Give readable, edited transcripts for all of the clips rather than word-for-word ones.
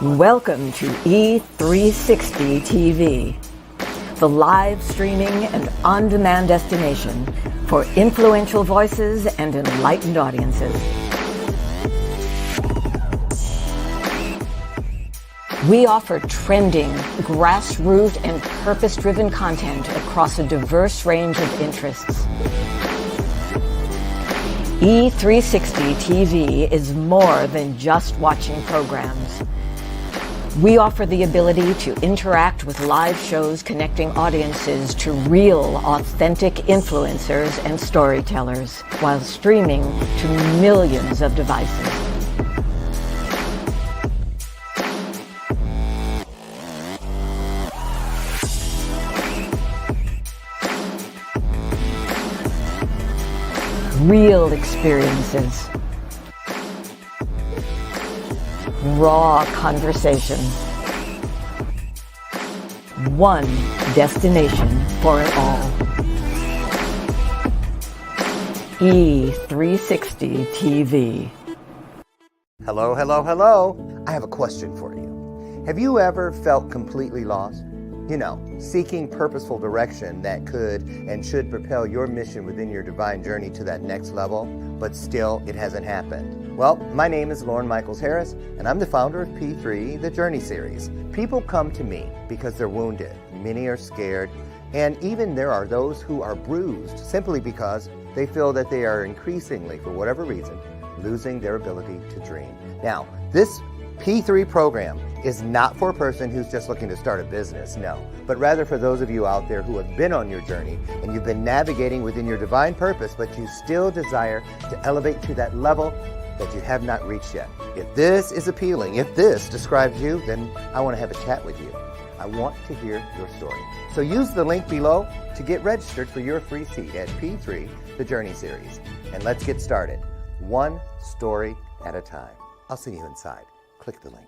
Welcome to E360 TV, the live streaming and on-demand destination for influential voices and enlightened audiences. We offer trending, grassroots, and purpose-driven content across a diverse range of interests. E360 TV is more than just watching programs. We offer the ability to interact with live shows connecting audiences to real, authentic influencers and storytellers while streaming to millions of devices. Real experiences. Raw conversation. One destination for it all. E360 TV. Hello, hello, hello. I have a question for you. Have you ever felt completely lost? You know, seeking purposeful direction that could and should propel your mission within your divine journey to that next level, but still it hasn't happened. Well, my name is Lauren Michaels Harris, and I'm the founder of P3, the Journey Series. People come to me because they're wounded. Many are scared, and even there are those who are bruised simply because they feel that they are increasingly, for whatever reason, losing their ability to dream. Now, this P3 program is not for a person who's just looking to start a business, no, but rather for those of you out there who have been on your journey and you've been navigating within your divine purpose, but you still desire to elevate to that level that you have not reached yet. If this is appealing, if this describes you, then I want to have a chat with you. I want to hear your story. So use the link below to get registered for your free seat at P3, the Journey Series. And let's get started, one story at a time. I'll see you inside. Click the link.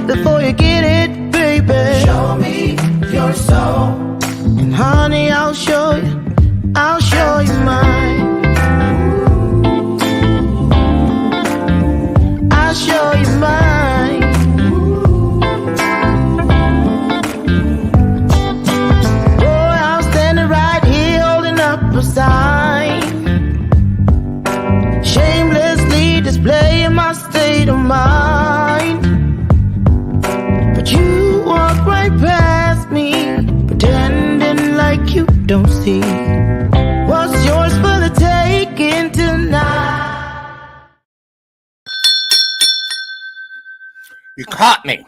Before you get it, baby, show me your soul. And honey, I'll show you mine. I'll show you mine. Boy, I'm standing right here holding up a sign, shamelessly displaying my state of mind. But you walk You caught me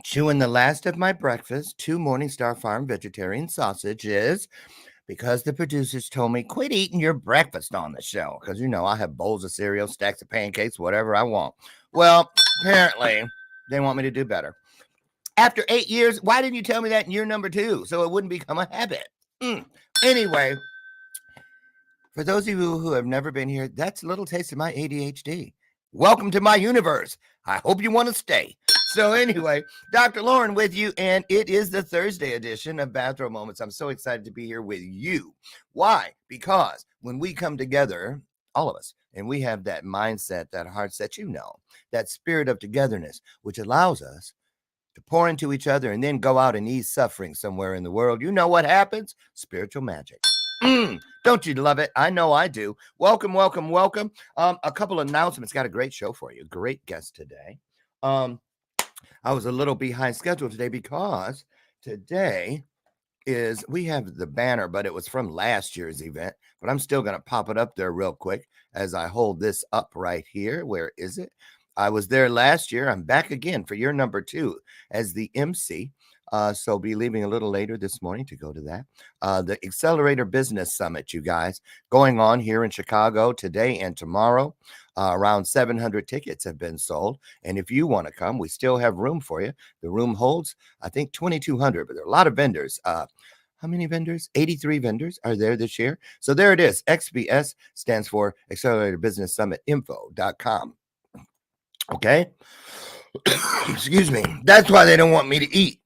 chewing the last of my breakfast, 2 Morningstar Farm vegetarian sausages, because the producers told me, quit eating your breakfast on the show. Because, I have bowls of cereal, stacks of pancakes, whatever I want. Well, apparently, they want me to do better. After 8 years, why didn't you tell me that in year number 2? So it wouldn't become a habit. Anyway, for those of you who have never been here, that's a little taste of my ADHD. Welcome to my universe. I hope you want to stay. So anyway, Dr. Lauren with you, and it is the Thursday edition of Bathrobe Moments. I'm so excited to be here with you. Why? Because when we come together, all of us, and we have that mindset, that heart set, that spirit of togetherness, which allows us to pour into each other and then go out and ease suffering somewhere in the world. You know what happens? Spiritual magic. Don't you love it? I know I do. Welcome, welcome, welcome. A couple of announcements. Got a great show for you. Great guest today. I was a little behind schedule today because today we have the banner, but it was from last year's event. But I'm still going to pop it up there real quick as I hold this up right here. Where is it? I was there last year. I'm back again for year number 2 as the MC. So be leaving a little later this morning to go to that. The Accelerator Business Summit, you guys, going on here in Chicago today and tomorrow. Around 700 tickets have been sold. And if you want to come, we still have room for you. The room holds, I think, 2,200, but there are a lot of vendors. How many vendors? 83 vendors are there this year. So there it is. XBS stands for Accelerator Business Summit Info.com. Okay. Excuse me. That's why they don't want me to eat.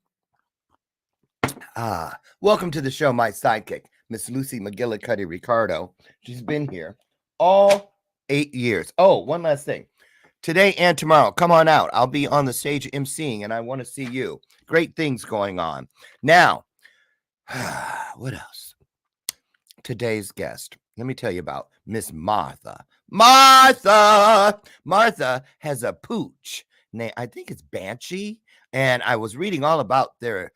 Welcome to the show, my sidekick, Miss Lucy McGillicuddy Ricardo. She's been here all 8 years. Oh, one last thing. Today and tomorrow, come on out. I'll be on the stage emceeing, and I want to see you. Great things going on. Now, what else? Today's guest. Let me tell you about Miss Martha. Martha has a pooch. I think it's Banshee. And I was reading all about their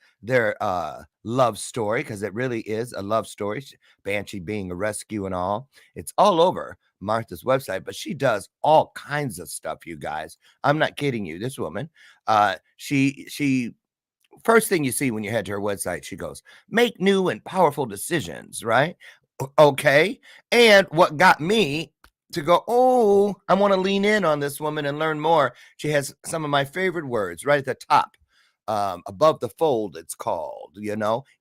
love story, because it really is a love story. Banshee being a rescue and all. It's all over Martha's website, but she does all kinds of stuff, you guys. I'm not kidding you. This woman, she first thing you see when you head to her website, she goes, make new and powerful decisions, right? Okay. And what got me to go, oh, I want to lean in on this woman and learn more. She has some of my favorite words right at the top. Above the fold, it's called,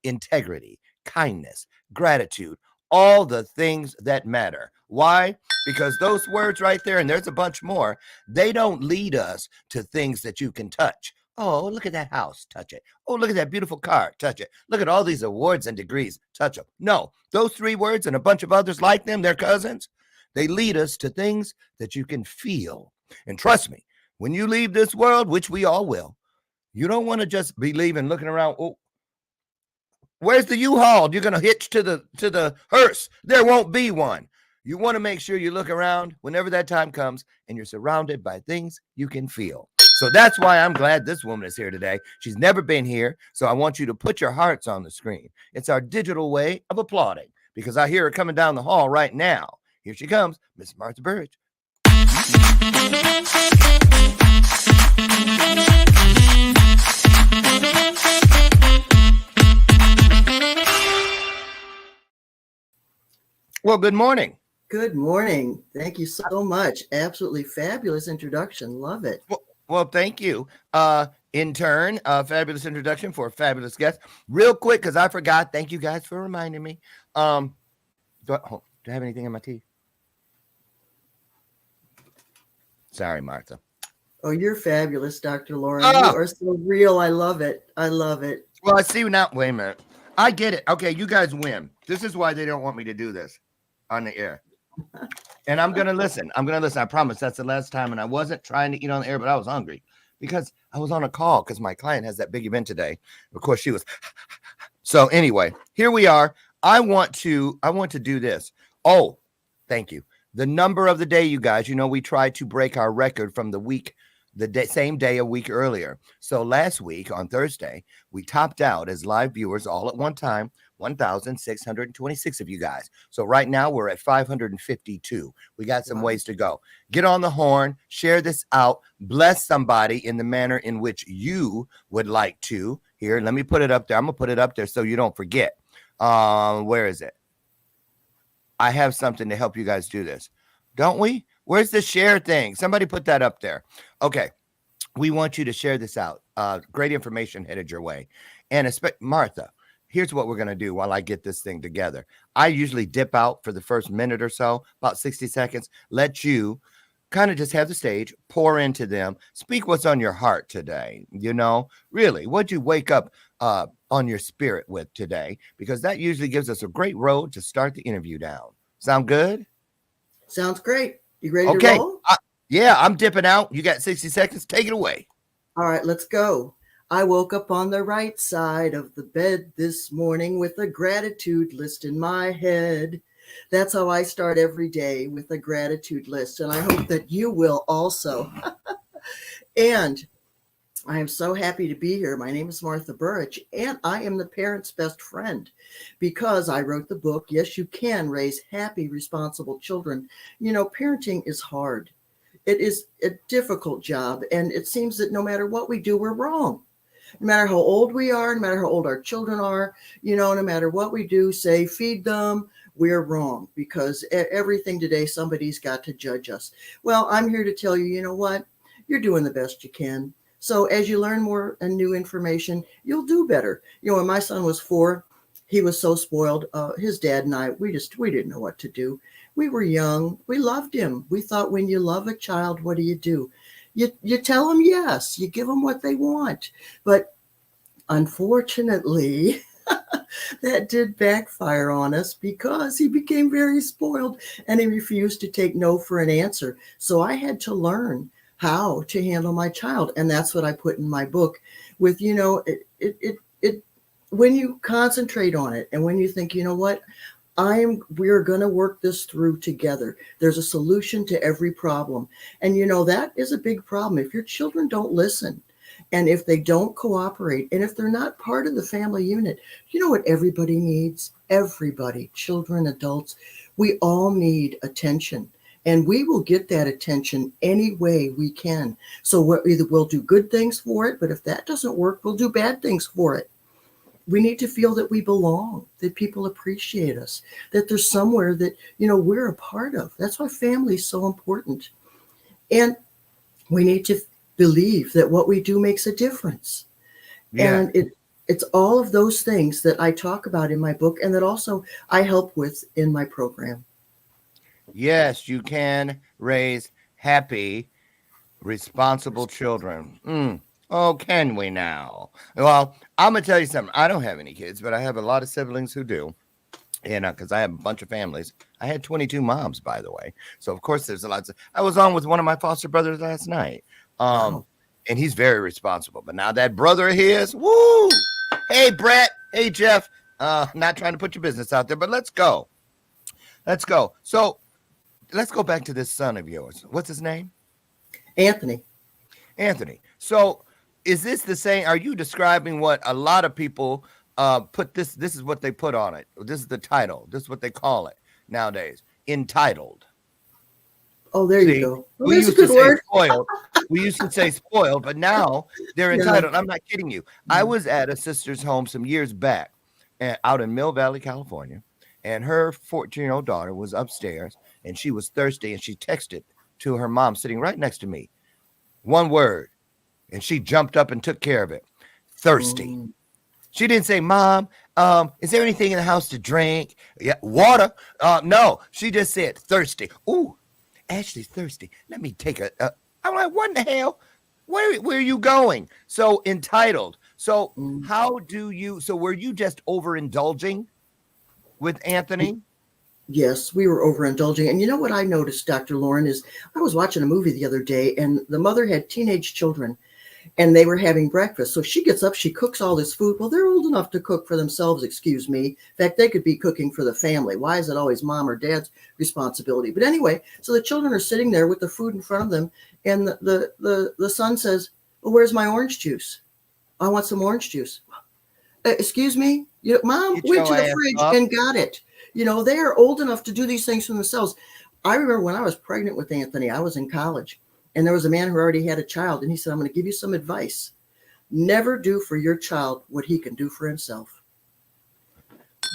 integrity, kindness, gratitude, all the things that matter. Why? Because those words right there, and there's a bunch more, they don't lead us to things that you can touch. Oh, look at that house, touch it. Oh, look at that beautiful car, touch it. Look at all these awards and degrees, touch them. No, those 3 words and a bunch of others like them, they're cousins. They lead us to things that you can feel. And trust me, when you leave this world, which we all will, you don't want to just be leaving looking around. Oh, where's the U-Haul? You're going to hitch to the hearse. There won't be one. You want to make sure you look around whenever that time comes and you're surrounded by things you can feel. So that's why I'm glad this woman is here today. She's never been here. So I want you to put your hearts on the screen. It's our digital way of applauding, because I hear her coming down the hall right now. Here she comes, Miss Martha Burich. Well, good morning. Good morning. Thank you so much. Absolutely fabulous introduction. Love it. Well, thank you. In turn, fabulous introduction for a fabulous guest. Real quick, because I forgot. Thank you guys for reminding me. Do I have anything in my teeth? Sorry, Martha. Oh, you're fabulous, Dr. Lauren. You are so real. I love it. I love it. Well, I see now. Wait a minute. I get it. Okay, you guys win. This is why they don't want me to do this on the air. And I'm going to listen. I promise. That's the last time. And I wasn't trying to eat on the air, but I was hungry because I was on a call because my client has that big event today. Of course, she was. So anyway, here we are. I want to do this. Oh, thank you. The number of the day, you guys, we try to break our record from the week same day a week earlier. So last week on Thursday, we topped out as live viewers all at one time, 1,626 of you guys. So right now we're at 552. We got some ways to go. Get on the horn, share this out, bless somebody in the manner in which you would like to. Here, let me put it up there. I'm going to put it up there so you don't forget. Where is it? I have something to help you guys do this. Don't we? Where's the share thing? Somebody put that up there. Okay. We want you to share this out. Great information headed your way. And Martha, here's what we're going to do while I get this thing together. I usually dip out for the first minute or so, about 60 seconds. Let you kind of just have the stage, pour into them, speak what's on your heart today. You know, really, what'd you wake up on your spirit with today? Because that usually gives us a great road to start the interview down. Sound good? Sounds great. You ready to roll? Yeah, I'm dipping out. You got 60 seconds. Take it away. All right, let's go. I woke up on the right side of the bed this morning with a gratitude list in my head. That's how I start every day, with a gratitude list. And I hope that you will also. And I am so happy to be here. My name is Martha Burich, and I am the parent's best friend because I wrote the book, Yes, You Can Raise Happy, Responsible Children. You know, parenting is hard. It is a difficult job, and it seems that no matter what we do, we're wrong. No matter how old we are, no matter how old our children are, you know, no matter what we do, say, feed them, we're wrong, because everything today, somebody's got to judge us. Well, I'm here to tell you, you know what? You're doing the best you can. So as you learn more and new information, you'll do better. You know, when my son was 4, he was so spoiled. His dad and I, we didn't know what to do. We were young. We loved him. We thought, when you love a child, what do? You tell them yes. You give them what they want. But unfortunately, that did backfire on us because he became very spoiled and he refused to take no for an answer. So I had to learn how to handle my child. And that's what I put in my book with, you know, it when you concentrate on it and when you think, you know what, we're going to work this through together. There's a solution to every problem. And, you know, that is a big problem. If your children don't listen, and if they don't cooperate, and if they're not part of the family unit, you know what everybody needs? Everybody, children, adults, we all need attention. And we will get that attention any way we can. So we'll do good things for it, but if that doesn't work, we'll do bad things for it. We need to feel that we belong, that people appreciate us, that there's somewhere that, you know, we're a part of. That's why family is so important. And we need to believe that what we do makes a difference. Yeah. And it's all of those things that I talk about in my book and that also I help with in my program. Yes, you can raise happy, responsible children. Oh, can we now? Well, I'm going to tell you something. I don't have any kids, but I have a lot of siblings who do. And because I have a bunch of families. I had 22 moms, by the way. So, of course, there's a lot. I was on with one of my foster brothers last night. And he's very responsible. But now that brother of his, woo! Hey, Brett. Hey, Jeff. Not trying to put your business out there, but let's go. Let's go. So, let's go back to this son of yours. What's his name? Anthony. So, is this the same? Are you describing what a lot of people put this? This is what they put on it. This is the title. This is what they call it nowadays. Entitled. Oh, there you go. Well, we used to say spoiled. We used to say spoiled, but now they're entitled. I'm not kidding you. I was at a sister's home some years back out in Mill Valley, California, and her 14-year-old daughter was upstairs, and she was thirsty, and she texted to her mom sitting right next to me. One word, and she jumped up and took care of it. Thirsty. She didn't say, Mom, is there anything in the house to drink? Yeah, water. No, she just said thirsty. Ooh, Ashley's thirsty. Let me take I'm like, what in the hell? Where are you going? So entitled. So were you just overindulging with Anthony? Yes, we were overindulging. And you know what I noticed, Dr. Lauren, is I was watching a movie the other day and the mother had teenage children. and they were having breakfast. So she gets up, she cooks all this food. Well, they're old enough to cook for themselves, excuse me. In fact, they could be cooking for the family. Why is it always mom or dad's responsibility? But anyway, so the children are sitting there with the food in front of them, and the son says, well, where's my orange juice? I want some orange juice. Excuse me? Mom went to the fridge and got it. They are old enough to do these things for themselves. I remember when I was pregnant with Anthony, I was in college, and there was a man who already had a child, and he said, I'm going to give you some advice. Never do for your child what he can do for himself.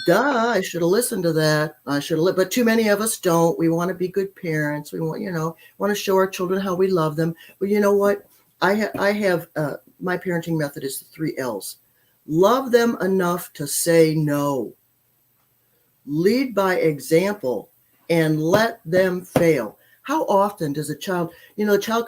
Duh, I should have listened to that. But too many of us don't. We want to be good parents. We want to show our children how we love them. But you know what? I have my parenting method is the 3 L's. Love them enough to say no. Lead by example and let them fail. How often does a child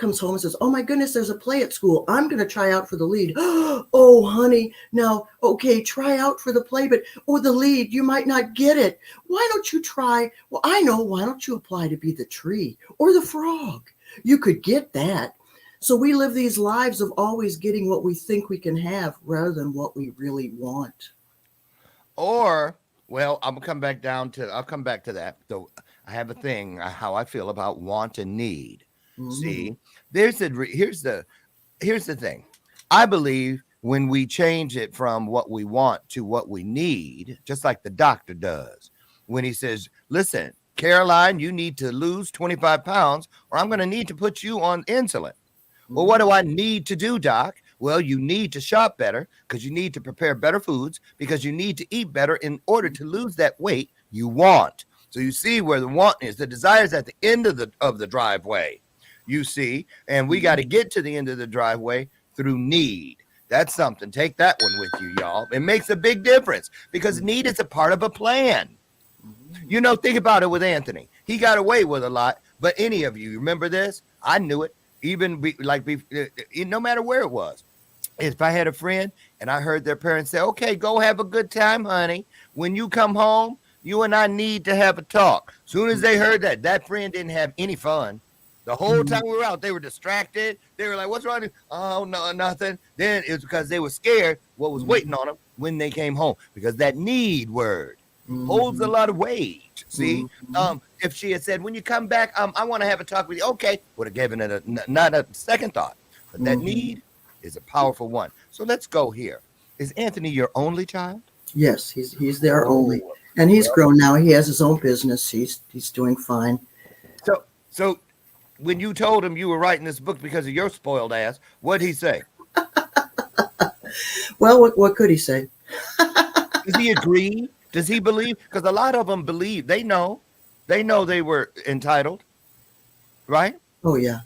comes home and says, oh my goodness, there's a play at school. I'm going to try out for the lead. Oh, honey, now, okay, try out for the play, but the lead, you might not get it. Why don't you try? Well, I know, why don't you apply to be the tree or the frog? You could get that. So we live these lives of always getting what we think we can have rather than what we really want. Well, I'll come back to that. So I have a thing, how I feel about want and need. Mm-hmm. See, here's the thing. I believe when we change it from what we want to what we need, just like the doctor does, when he says, listen, Caroline, you need to lose 25 pounds or I'm going to need to put you on insulin. Well, what do I need to do, Doc? Well, you need to shop better because you need to prepare better foods because you need to eat better in order to lose that weight you want. So you see where the want is. The desire is at the end of the driveway, you see, and we got to get to the end of the driveway through need. That's something. Take that one with you, y'all. It makes a big difference because need is a part of a plan. Think about it with Anthony. He got away with a lot, but any of you remember this? I knew it. No matter where it was. If I had a friend and I heard their parents say, okay, go have a good time, honey. When you come home, you and I need to have a talk. As soon as they heard that friend didn't have any fun. The whole time we were out, they were distracted. They were like, what's wrong? Oh, no, nothing. Then it's because they were scared what was waiting on them when they came home. Because that need word holds a lot of weight. See, if she had said, when you come back, I want to have a talk with you. Okay, would have given it not a second thought. But that need is a powerful one. So let's go here. Is Anthony your only child? Yes, he's their only. And he's grown now. He has his own business. He's doing fine. So when you told him you were writing this book because of your spoiled ass, what'd he say? Well, what could he say? Does he agree? Does he believe? Because a lot of them believe. They know they were entitled, right? Oh yeah.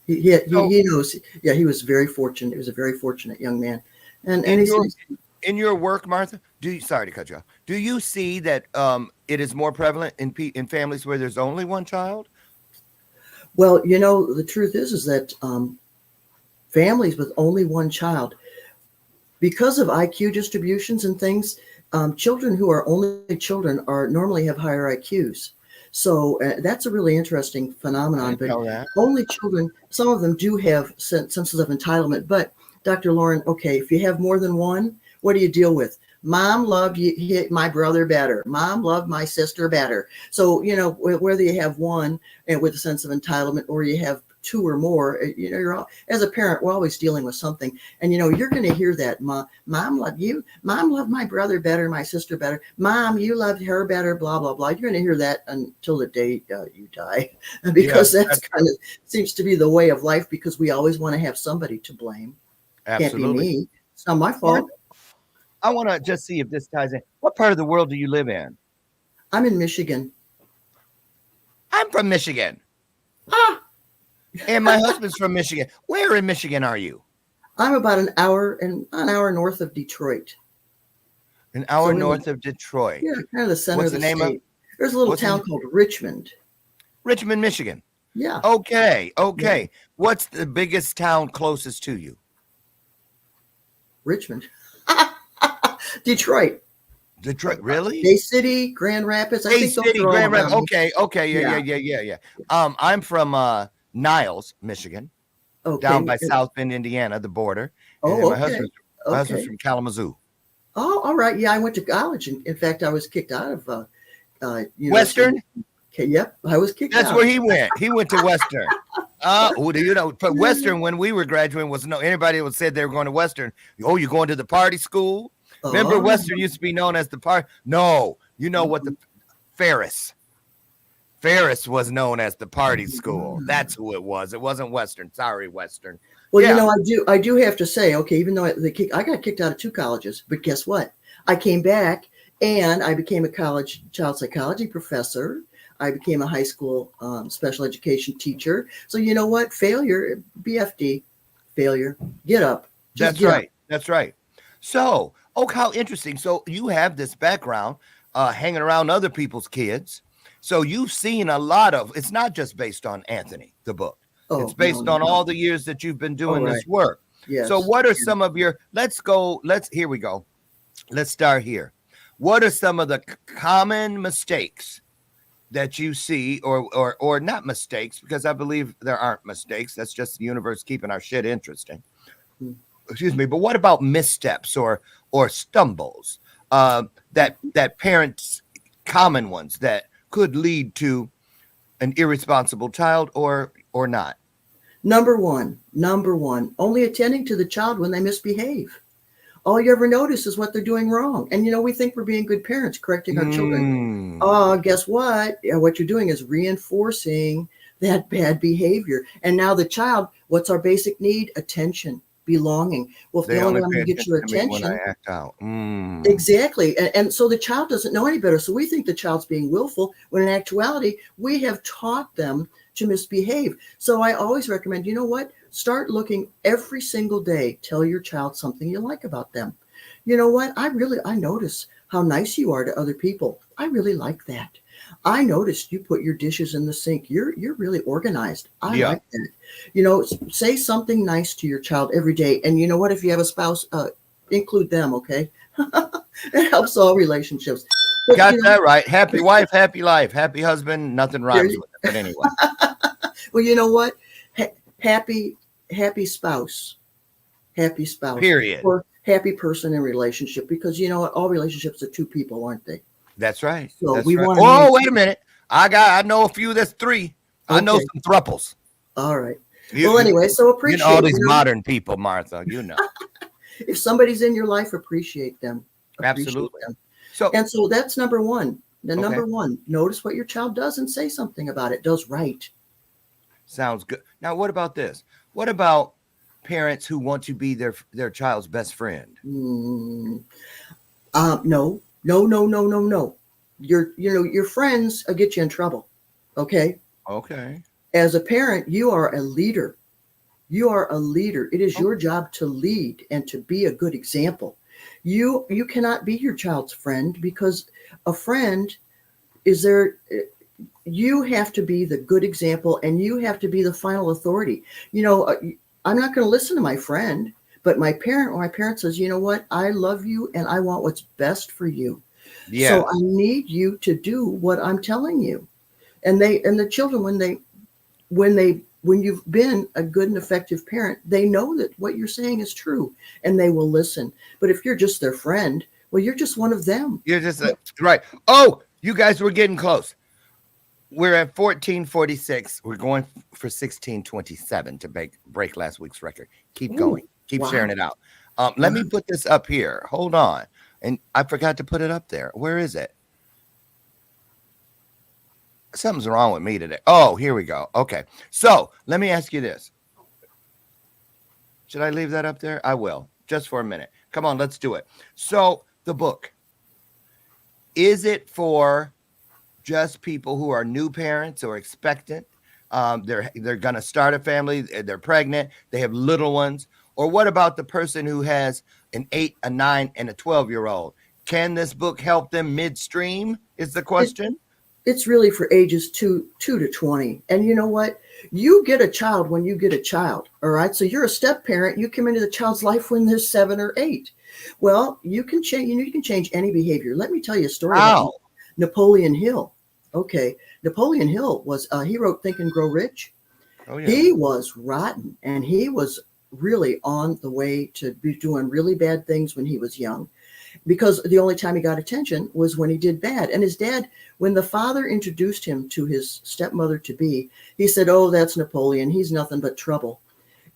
He knows. Yeah, he was very fortunate. He was a very fortunate young man. And in your work, Martha, sorry to cut you off. Do you see that it is more prevalent in families where there's only one child? Well, the truth is that families with only one child, because of IQ distributions and things, children who are only children normally have higher IQs. So that's a really interesting phenomenon. But only children, some of them do have senses of entitlement. But Dr. Lauren, okay, if you have more than one, what do you deal with? Mom loved my brother better. Mom loved my sister better. So, whether you have one and with a sense of entitlement or you have two or more, as a parent, we're always dealing with something. And, you're going to hear that. Mom loved you. Mom loved my brother better, my sister better. Mom, you loved her better, blah, blah, blah. You're going to hear that until the day you die, because that's kind of seems to be the way of life, because we always want to have somebody to blame. Absolutely. Can't be me. It's not my fault. I want to just see if this ties in. What part of the world do you live in? I'm in Michigan. I'm from Michigan. And my husband's from Michigan. Where in Michigan are you? I'm about an hour north of Detroit. An hour north of Detroit. Yeah, kind of the center What's of the name state. There's a little town called Richmond. Richmond, Michigan. Yeah. Okay. Yeah. What's the biggest town closest to you? Richmond. Detroit. Really? Bay City, Grand Rapids. Bay City, Grand Rapids. Okay. Yeah. I'm from Niles, Michigan. down Okay. by South Bend, Indiana, the border. And then Oh, my okay. husband's Okay. from Kalamazoo. Oh, all right. Yeah, I went to college. In fact, I was kicked out of University. Western? Okay, yep, I was kicked That's out. where he went. He went to Western. But Western, when we were graduating, was no anybody who said they were going to Western. Oh, you're going to the party school? Remember, Oh, Western used to be known as the party. No, you know what the Ferris. Ferris was known as the party school. That's who it was. It wasn't Western. Sorry, Western. well, Yeah. I do have to say, okay, even though I got kicked out of 2 colleges, but guess what? I came back and I became a college child psychology professor. I became a high school special education teacher. So you know what? Failure, BFD, failure. Get up. Just That's get right. up. That's right. So, how interesting. So you have this background hanging around other people's kids. So you've seen a lot of, it's not just based on Anthony, the book. Oh, It's based no, on no. all the years that you've been doing All this right. work. Yes. So what are some of your, here we go. Let's start here. What are some of the common mistakes that you see, or not mistakes, because I believe there aren't mistakes. That's just the universe keeping our shit interesting. Excuse me. But what about missteps or stumbles that parents, common ones that could lead to an irresponsible child or not? Number one, only attending to the child when they misbehave. All you ever notice is what they're doing wrong. And, we think we're being good parents, correcting our children. Guess what? What you're doing is reinforcing that bad behavior. And now the child, what's our basic need? Attention, belonging. Well, if They the only only one pay to get your attention to me when attention. I act out. Exactly. And so the child doesn't know any better. So we think the child's being willful, when in actuality, we have taught them to misbehave. So I always recommend, you know what? Start looking every single day. Tell your child something you like about them. You know what? I notice how nice you are to other people. I really like that. I noticed you put your dishes in the sink. You're really organized. I like that. Say something nice to your child every day. And you know what? If you have a spouse, include them, okay? It helps all relationships. But, Got that right. Happy wife, happy life, happy husband. Nothing rhymes with it. But anyway. Well, you know what? Happy spouse. Happy spouse. Period. Or happy person in relationship. Because you know what? All relationships are 2 people, aren't they? That's right. So That's we right. want Oh, wait a minute. I know a few that's 3. I know Okay. some thruples. All right. Well, anyway, so appreciate all these modern people, Martha. If somebody's in your life, appreciate them. Absolutely. Them. So that's number one. Number one, notice what your child does and say something about it. Does right. sounds good. Now, what about this? What about parents who want to be their child's best friend? No. Your friends get you in trouble. Okay. Okay. As a parent, you are a leader. It is your job to lead and to be a good example. You cannot be your child's friend, because a friend is there. You have to be the good example, and you have to be the final authority. I'm not going to listen to my friend, but my parent says, you know what? I love you and I want what's best for you. Yeah. So I need you to do what I'm telling you. And the children, when you've been a good and effective parent, they know that what you're saying is true and they will listen. But if you're just their friend, well, you're just one of them. You're just right. Oh, you guys were getting close. We're at 1446. We're going for 1627 to break last week's record. Keep going. Keep sharing it out. Let me put this up here. Hold on. And I forgot to put it up there. Where is it? Something's wrong with me today. Oh, here we go. Okay. So let me ask you this. Should I leave that up there? I will. Just for a minute. Come on, let's do it. So the book, is it for just people who are new parents or expectant? They're going to start a family. They're pregnant. They have little ones. Or what about the person who has an 8, a 9, and a 12-year-old? Can this book help them midstream is the question. It's really for ages 2 to 20. And you know what? You get a child when you get a child. All right. So you're a step parent. You come into the child's life when they're 7 or 8. Well, you can change. You can change any behavior. Let me tell you a story about Napoleon Hill. Okay. Napoleon Hill was he wrote Think and Grow Rich. Oh, yeah. He was rotten, and he was really on the way to be doing really bad things when he was young, because the only time he got attention was when he did bad. And his dad, when the father introduced him to his stepmother to be, he said, "Oh, that's Napoleon. He's nothing but trouble."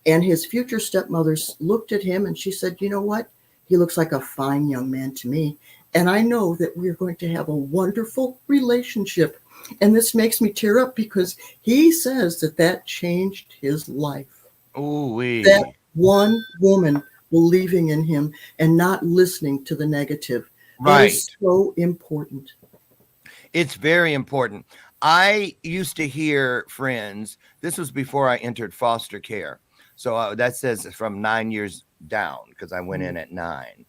And his future stepmother looked at him and she said, "You know what? He looks like a fine young man to me. And I know that we're going to have a wonderful relationship." And this makes me tear up because he says that changed his life. Ooh, That one woman believing in him and not listening to the negative. That right. is so important. It's very important. I used to hear friends, this was before I entered foster care. So that says from 9 years down, because I went in at 9.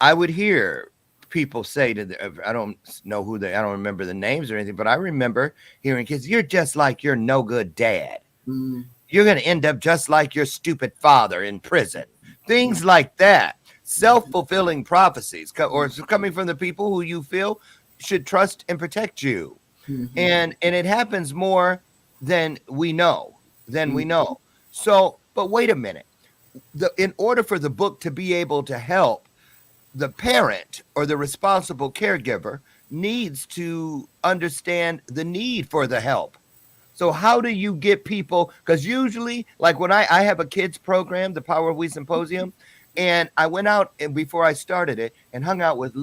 I would hear people say I don't know who I don't remember the names or anything, but I remember hearing kids, "You're just like your no good dad. You're going to end up just like your stupid father in prison." Things like that. Self-fulfilling prophecies, or coming from the people who you feel should trust and protect you. And it happens more than we know. So, but wait a minute. In order for the book to be able to help, the parent or the responsible caregiver needs to understand the need for the help. So how do you get people? Because usually, like when I have a kids program, the Power of We Symposium, and I went out and before I started it and hung out with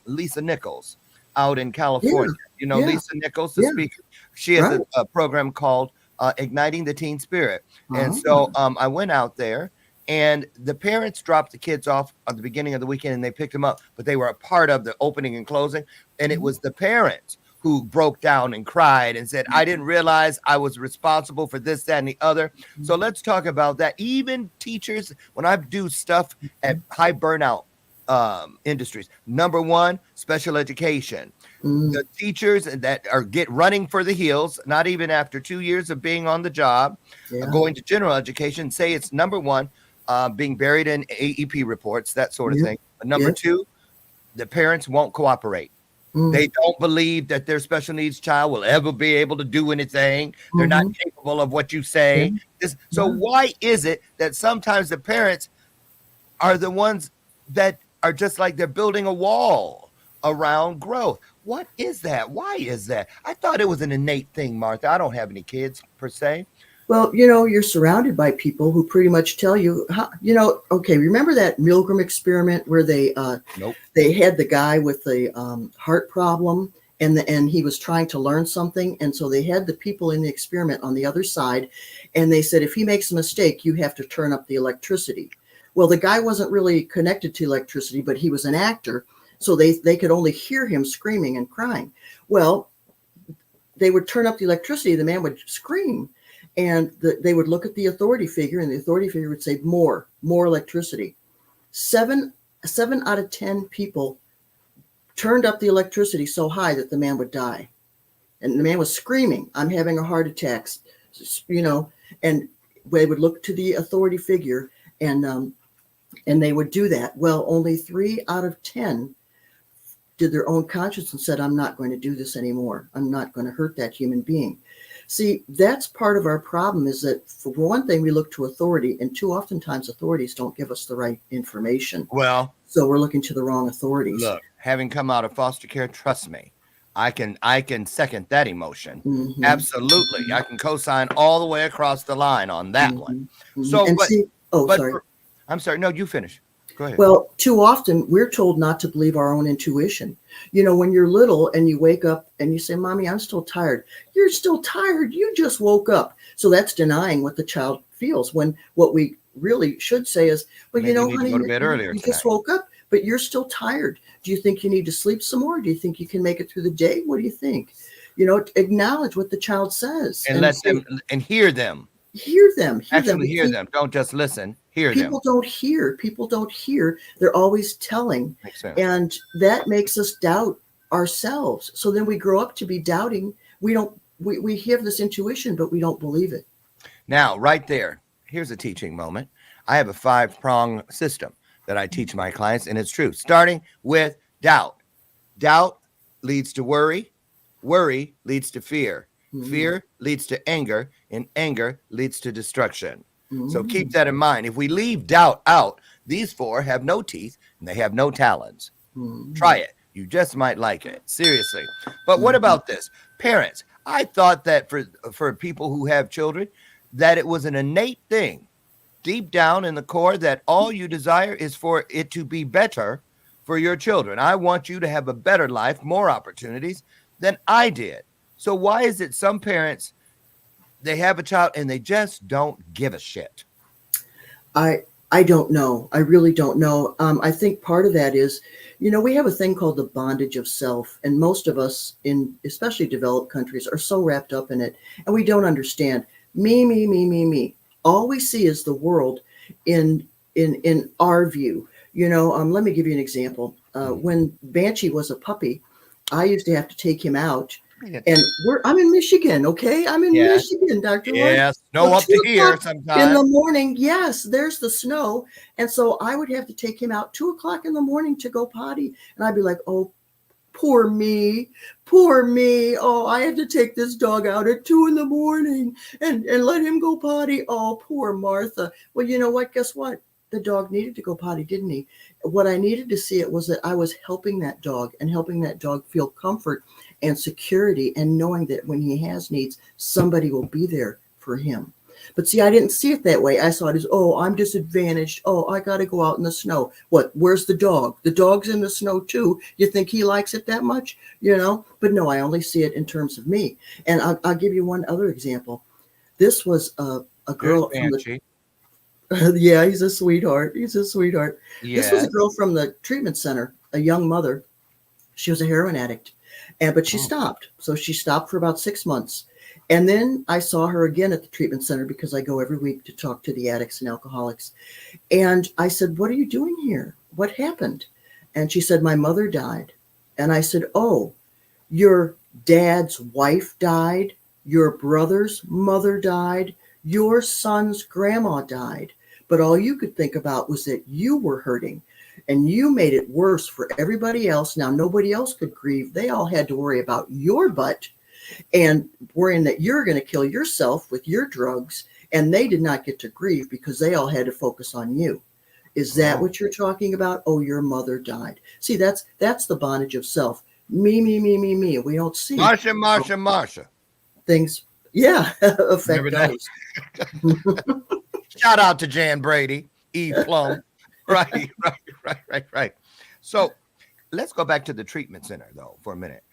Lisa Nichols out in California. Lisa Nichols, the speaker. She has a program called Igniting the Teen Spirit. And so I went out there, and the parents dropped the kids off at the beginning of the weekend and they picked them up, but they were a part of the opening and closing. And it was the parents who broke down and cried and said, "I didn't realize I was responsible for this, that, and the other." So let's talk about that. Even teachers, when I do stuff at high burnout industries, number one, special education. The teachers that are running for the hills, not even after 2 years of being on the job, going to general education, say it's number one, being buried in AEP reports, that sort of thing. But number two, the parents won't cooperate. They don't believe that their special needs child will ever be able to do anything. They're not capable of what you say. So why is it that sometimes the parents are the ones that are just like they're building a wall around growth? What is that? Why is that? I thought it was an innate thing, Martha. I don't have any kids per se. Well, you're surrounded by people who pretty much tell you, okay, remember that Milgram experiment where they had the guy with the heart problem and he was trying to learn something. And so they had the people in the experiment on the other side. And they said, if he makes a mistake, you have to turn up the electricity. Well, the guy wasn't really connected to electricity, but he was an actor. So they could only hear him screaming and crying. Well, they would turn up the electricity. The man would scream. And they would look at the authority figure, and the authority figure would say, more electricity. 7 out of 10 people turned up the electricity so high that the man would die. And the man was screaming, "I'm having a heart attack," and they would look to the authority figure and they would do that. Well, only 3 out of 10 did their own conscience and said, "I'm not going to do this anymore. I'm not going to hurt that human being." See, that's part of our problem, is that for one thing, we look to authority, and too oftentimes authorities don't give us the right information. Well, so we're looking to the wrong authorities. Look, having come out of foster care, trust me, I can second that emotion. Absolutely. I can co-sign all the way across the line on that one. So, sorry. I'm sorry. No, you finish. Go ahead. Well, too often we're told not to believe our own intuition. When you're little and you wake up and you say, "Mommy, I'm still tired." You're still tired. You just woke up. So that's denying what the child feels, when what we really should say is, "Well, Maybe honey, you need to go to bed earlier you tonight. just woke up, but you're still tired. Do you think you need to sleep some more? Do you think you can make it through the day? What do you think?" Acknowledge what the child says. And let them and hear them. Hear them. Actually hear them. Don't just listen. Hear them. People don't hear. They're always telling. Makes sense. And that makes us doubt ourselves. So then we grow up to be doubting. We have this intuition, but we don't believe it. Now, right there, here's a teaching moment. I have a 5-prong system that I teach my clients, and it's true. Starting with doubt. Doubt leads to worry. Worry leads to fear. Fear leads to anger, and anger leads to destruction. So keep Mm. that in mind. If we leave doubt out, these four have no teeth and they have no talons. Try it. You just might like it. Seriously. But what about this? Parents, I thought that for people who have children, that it was an innate thing deep down in the core that all you desire is for it to be better for your children. I want you to have a better life, more opportunities than I did. So why is it some parents, they have a child and they just don't give a shit? I don't know. I really don't know. I think part of that is, we have a thing called the bondage of self, and most of us in especially developed countries are so wrapped up in it, and we don't understand me, me, me, me, me. All we see is the world in our view. Let me give you an example. When Banshee was a puppy, I used to have to take him out. And I'm in Michigan, okay? I'm in Michigan, Dr. White. Yes, snow up to here sometimes. In the morning, yes, there's the snow. And so I would have to take him out 2:00 in the morning to go potty. And I'd be like, oh, poor me, poor me. Oh, I have to take this dog out at 2 a.m. and let him go potty. Oh, poor Martha. Well, you know what? Guess what? The dog needed to go potty, didn't he? What I needed to see it was that I was helping that dog and helping that dog feel comfort and security and knowing that when he has needs, somebody will be there for him. But see, I didn't see it that way. I saw it as, oh, I'm disadvantaged. Oh, I got to go out in the snow. What? Where's the dog? The dog's in the snow too. You think he likes it that much? But no, I only see it in terms of me. And I'll give you one other example. This was a girl from the... Yeah, he's a sweetheart. He's a sweetheart. Yes. This was a girl from the treatment center, a young mother. She was a heroin addict. But she stopped. So she stopped for about 6 months. And then I saw her again at the treatment center because I go every week to talk to the addicts and alcoholics. And I said, what are you doing here? What happened? And she said, my mother died. And I said, oh, your dad's wife died. Your brother's mother died. Your son's grandma died. But all you could think about was that you were hurting. And you made it worse for everybody else. Now, nobody else could grieve. They all had to worry about your butt and worrying that you're going to kill yourself with your drugs. And they did not get to grieve because they all had to focus on you. Is that what you're talking about? Oh, your mother died. See, that's the bondage of self. Me, me, me, me, me. We don't see Marsha. things. Yeah, affect others. Shout out to Jan Brady, Eve Plum. Right. So let's go back to the treatment center, though, for a minute.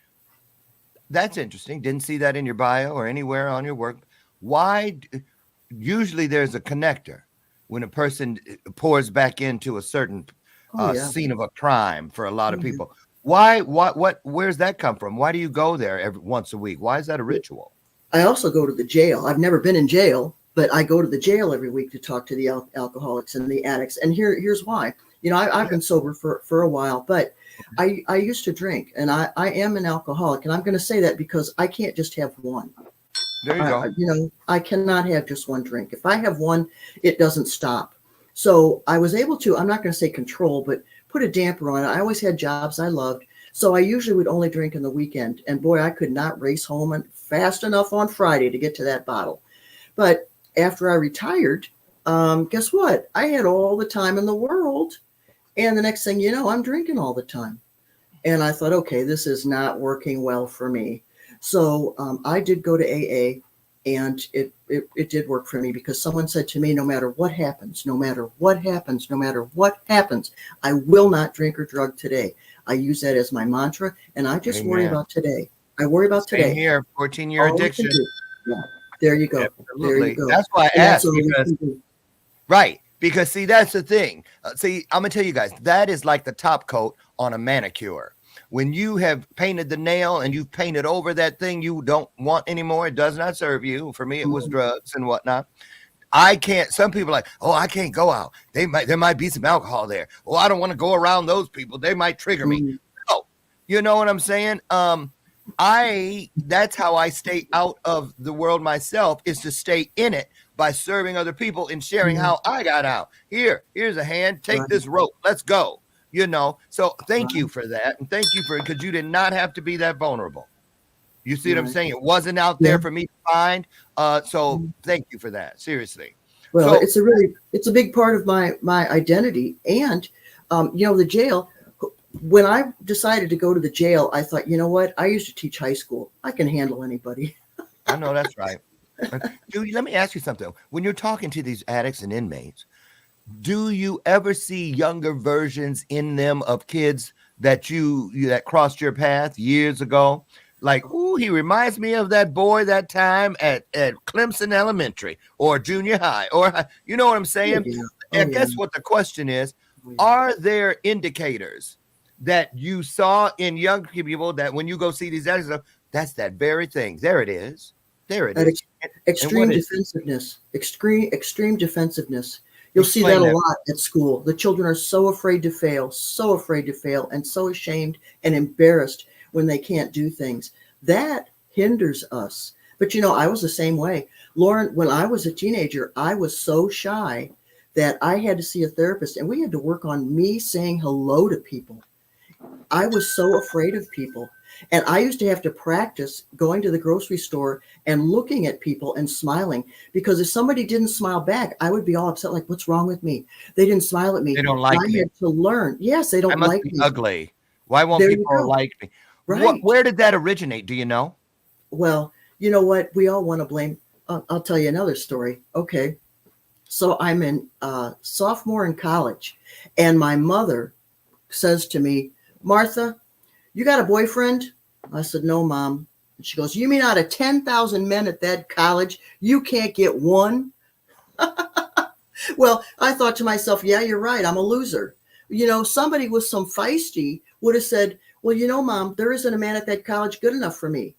That's interesting. Didn't see that in your bio or anywhere on your work. Why? Usually there's a connector when a person pours back into a certain scene of a crime for a lot of people. Why? Where's that come from? Why do you go there once a week? Why is that a ritual? I also go to the jail. I've never been in jail, but I go to the jail every week to talk to the alcoholics and the addicts. And here's why. I've been sober for a while, but I used to drink, and I am an alcoholic. And I'm going to say that because I can't just have one. There you go. I cannot have just one drink. If I have one, it doesn't stop. So I was able to, I'm not going to say control, but put a damper on it. I always had jobs I loved. So I usually would only drink in the weekend. And boy, I could not race home fast enough on Friday to get to that bottle. But after I retired, guess what? I had all the time in the world. And the next thing you know, I'm drinking all the time. And I thought, okay, this is not working well for me. So I did go to AA, and it did work for me because someone said to me, no matter what happens, I will not drink or drug today. I use that as my mantra, and I just worry about today. I worry about today. Here, 14-year addiction. Yeah. There you go. Absolutely. There you go. That's why I asked. Because see, that's the thing. I'm gonna tell you guys, that is like the top coat on a manicure. When you have painted the nail and you've painted over that thing you don't want anymore, it does not serve you. For me, it was drugs and whatnot. I can't. Some people are like, oh, I can't go out. There might be some alcohol there. Oh, I don't want to go around those people. They might trigger me. Oh, you know what I'm saying? That's how I stay out of the world myself, is to stay in it by serving other people and sharing how I got out. Here's a hand. Take this rope. Let's go. So thank you for that. And thank you because you did not have to be that vulnerable. You see what I'm Right. saying? It wasn't out Yeah. there for me to find. So thank you for that. Seriously. Well, So it's a big part of my identity. And, the jail, when I decided to go to the jail, I thought, you know what? I used to teach high school. I can handle anybody. I know that's right. Judy, let me ask you something. When you're talking to these addicts and inmates, do you ever see younger versions in them of kids that that crossed your path years ago? Like, ooh, he reminds me of that boy that time at Clemson Elementary or junior high, or you know what I'm Oh, saying? yeah. Oh, And yeah. guess what the question is? Oh, yeah. Are there indicators that you saw in young people that when you go see these addicts, that's that very thing? There it is. There it That is. And what extreme is defensiveness, extreme defensiveness. You'll see that explain a that? lot at school. The children are so afraid to fail, and so ashamed and embarrassed when they can't do things. That hinders us. But I was the same way. Lauren, when I was a teenager, I was so shy that I had to see a therapist, and we had to work on me saying hello to people. I was so afraid of people. And I used to have to practice going to the grocery store and looking at people and smiling, because if somebody didn't smile back, I would be all upset, like, what's wrong with me? They didn't smile at me. They don't And like I me. had to learn. Yes, they I don't must like be me. ugly. Why won't There you people go. like me? Right. Where did that originate? Do you know? Well, you know what? We all want to blame. I'll tell you another story. Okay. So I'm in sophomore in college, and my mother says to me, Martha, you got a boyfriend? I said, no, Mom. And she goes, you mean out of 10,000 men at that college, you can't get one? Well, I thought to myself, yeah, you're right. I'm a loser. Somebody with some feisty would have said, well, Mom, there isn't a man at that college good enough for me.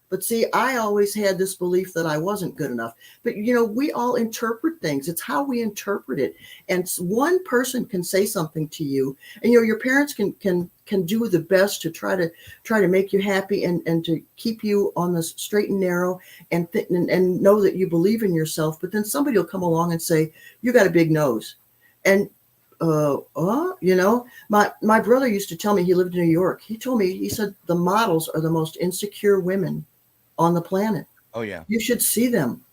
But see, I always had this belief that I wasn't good enough. But, we all interpret things. It's how we interpret it. And one person can say something to you, and, your parents can do the best to try to make you happy and to keep you on the straight and narrow and know that you believe in yourself. But then somebody will come along and say, you got a big nose. And my brother used to tell me, he lived in New York. He told me, he said, the models are the most insecure women on the planet. Oh, yeah. You should see them.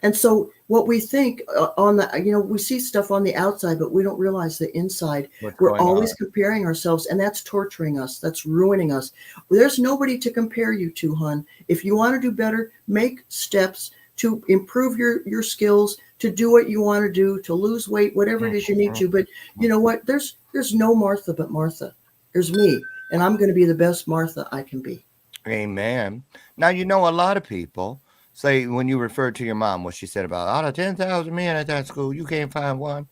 And so what we think we see stuff on the outside, but we don't realize the inside. We're always comparing ourselves, and that's torturing us. That's ruining us. There's nobody to compare you to, hon. If you want to do better, make steps to improve your skills, to do what you want to do, to lose weight, whatever it is you need to. But you know what? There's no Martha but Martha. There's me, and I'm going to be the best Martha I can be. Amen. Now, a lot of people say when you referred to your mom, what she said about out of 10,000 men at that school, you can't find one.